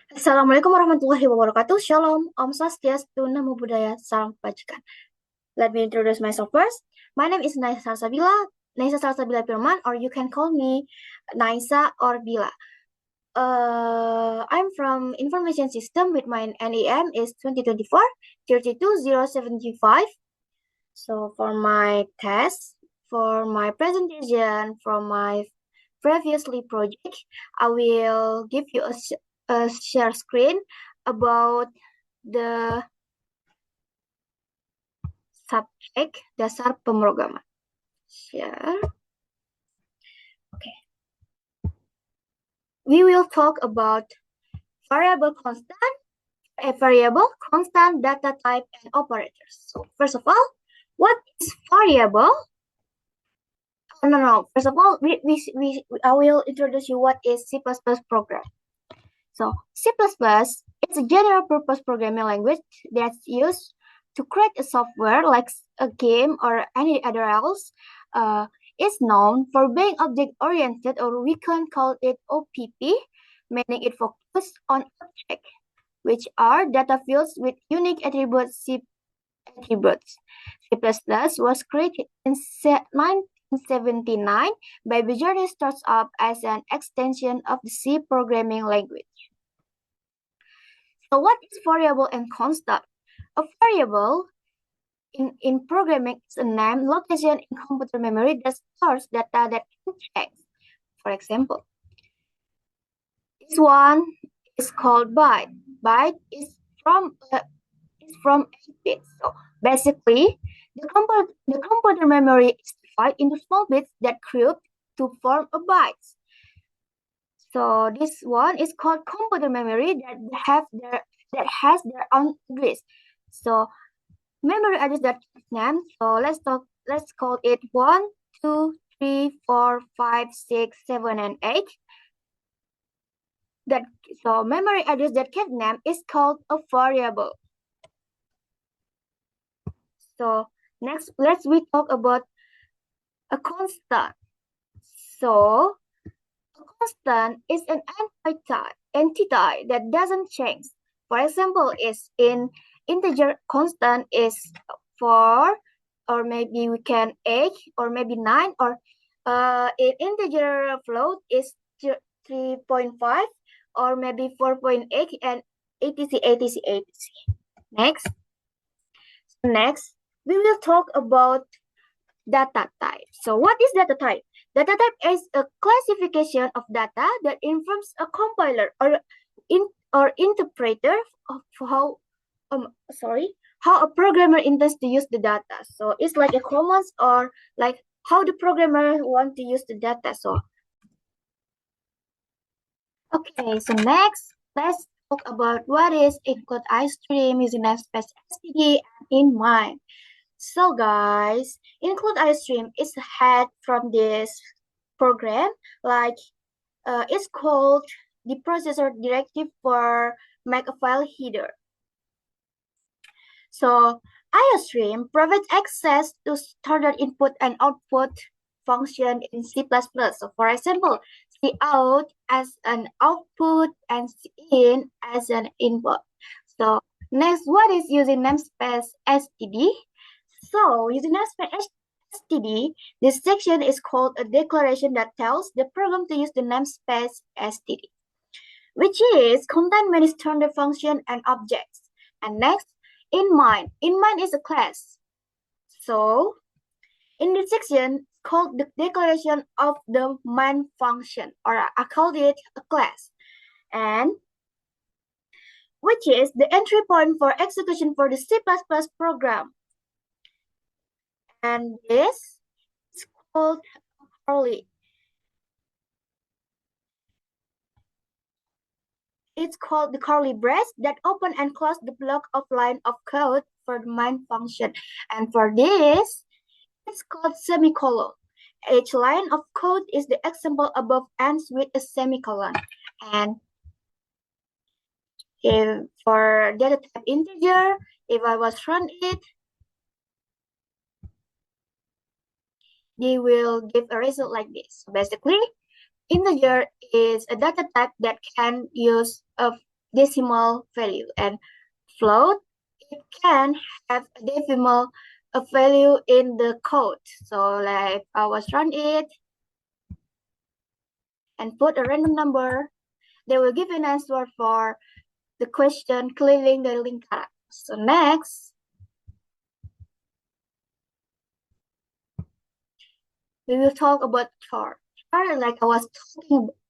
Assalamualaikum warahmatullahi wabarakatuh. Shalom, Om Swastiastu, Namo Buddhaya, Salam Kebajikan. Let me introduce myself first. My name is Naysha Salsabila Pirman, or you can call me Naysha or Bila. I'm from Information System with my NEM is 2024 32075. So for my test, for my presentation from my previously project, I will give you a share screen about the subject dasar pemrograman. Share. Okay. We will talk about variable constant, data type, and operators. So first of all, what is variable? No. First of all, I will introduce you what is C++ program. So C++ is a general purpose programming language that's used to create a software like a game or any other else. It's known for being object oriented, or we can call it OPP, meaning it focuses on object, which are data fields with unique attributes. C was created in 1979 by Bajorni Startup as an extension of the C programming language. So what is variable and constant? A variable in programming is a name, location in computer memory that stores data that can change. For example, this one is called byte. Byte is from 8 bits. So basically, the computer memory is divided into small bits that group to form a byte. So this one is called computer memory that has their own address. So memory address that name. So let's call it 1, 2, 3, 4, 5, 6, 7, and 8. So memory address that can name is called a variable. So next, we talk about a constant. So a constant is an entity that doesn't change. For example, is in integer constant is 4, or maybe we can 8, or maybe 9, or in integer float is 3.5, or maybe 4.8, and etc. Next, we will talk about data type. So what is data type? Data type is a classification of data that informs a compiler or interpreter of how a programmer intends to use the data. So it's like a commands, or like how the programmer want to use the data. So okay, so next let's talk about what is include iStream using namespace std and in mind. So guys, include iStream is a head from this program, like it's called the processor directive for make a file header. So iStream provides access to standard input and output function in C++. So for example, cout as an output and in as an input. So next, what is using namespace std? So using namespace std, this section is called a declaration that tells the program to use the namespace std, which is contain many standard functions and objects. And next, in mind is a class. So in this section called the declaration of the main function, or I called it a class, and which is the entry point for execution for the C++ program. And this is called curly. It's called the curly brace that open and close the block of line of code for the main function. And for this, it's called semicolon. Each line of code is the example above ends with a semicolon. And if for data type integer, if I was run it, they will give a result like this. So basically, integer is a data type that can use decimal value, and float, it can have a decimal value in the code. So like I was run it and put a random number, they will give an answer for the question clearing the link character. So next, we will talk about chart. Chart, like I was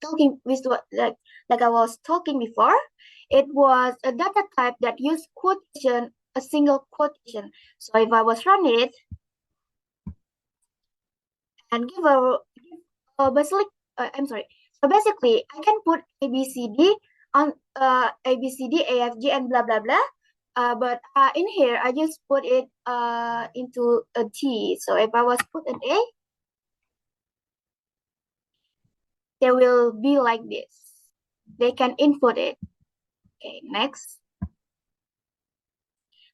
talking with what like I was talking before, it was a data type that used quotation, a single quotation. So if I was run it and give basically, I'm sorry. So basically, I can put ABCD on ABCD, AFG, and blah blah blah. But in here, I just put it into a T. So if I was put an A, they will be like this. They can input it. Okay, next.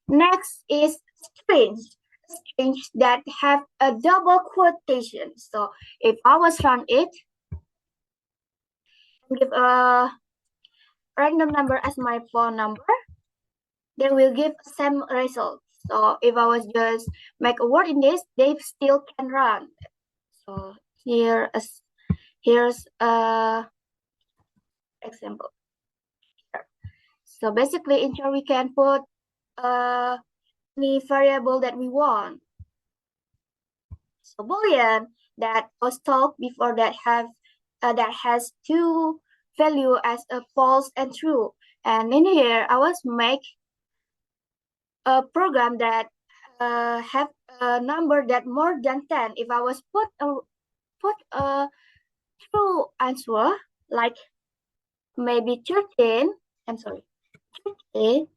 Next is strings. Strings that have a double quotation. So if I was run it, give a random number as my phone number, they will give same result. So if I was just make a word in this, they still can run. So here's a example. So basically in here we can put any variable that we want. So Boolean that was talked before that has two value as a false and true. And in here I was make a program that have a number that more than 10. If I was put a true answer like maybe 13, I'm sorry, 13,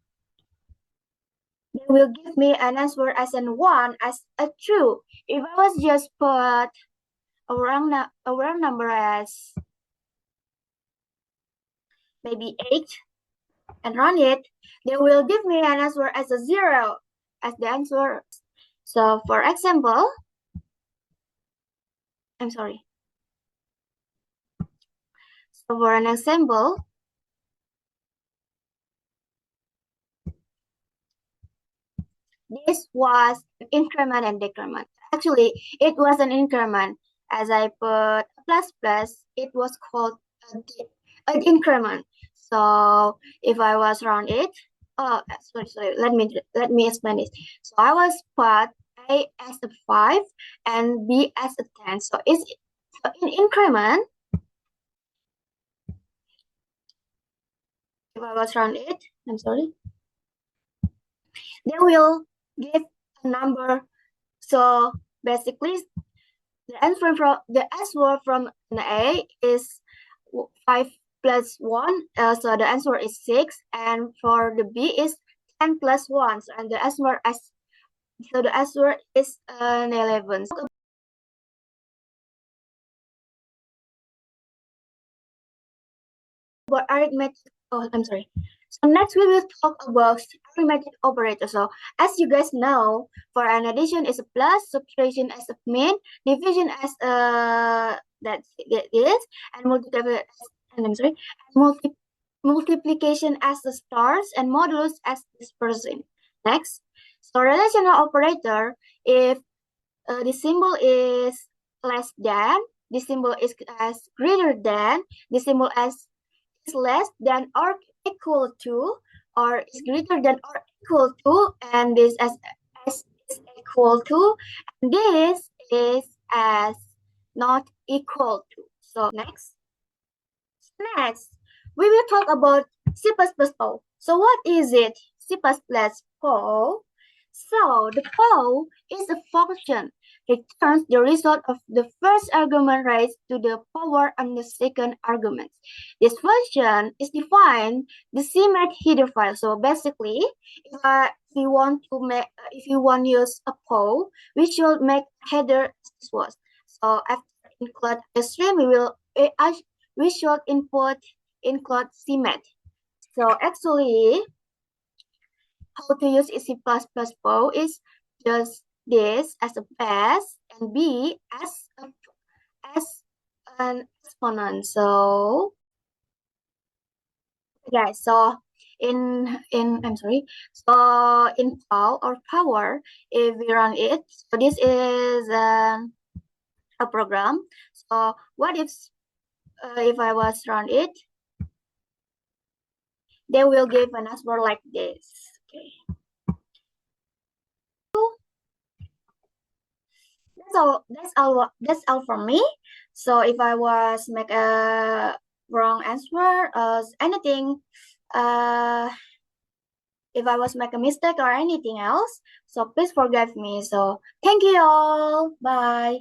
they will give me an answer as an 1 as a true. If I was just put a wrong number as maybe 8 and run it, they will give me an answer as a 0 as the answer. So for example, I'm sorry. So for an example, this was increment and decrement. Actually, it was an increment. As I put plus plus, it was called an increment. So if I was round it, oh sorry, let me explain this. So I was put A as a 5 and B as a 10. So it's in increment. If I was round it, I'm sorry, they will give a number. So basically the answer from an A is 5 plus 1. So the answer is 6. And for the B is 10 plus 1. So, and the answer is an 11. About arithmetic. Oh, I'm sorry. So next we will talk about arithmetic operator. So as you guys know, for an addition is a plus, subtraction as a min, division as a that is, and multiplication and I'm sorry, multiplication as the stars and modulus as dispersion. Next, so relational operator, if the symbol is less than, the symbol is as greater than, the symbol as is less than or equal to, or is greater than or equal to, and this as is equal to, and this is as not equal to. So next, we will talk about C++ PO. So what is it? C++ PO. So the PO is a function returns the result of the first argument raised to the power on the second argument. This function is defined the CMAT header file. So basically, if you want to use a PO, we should make header this was. So after include the stream, we should include CMAT. So actually, how to use C++ PO is just this as a base and B as an exponent. So guys, so I'm sorry. So in POW or power, if we run it, so this is a program. So what if I was run it, they will give an answer like this. Okay. That's all from me. So if I was make a wrong answer or anything, uh if I was make a mistake or anything else, so please forgive me. So thank you all. Bye.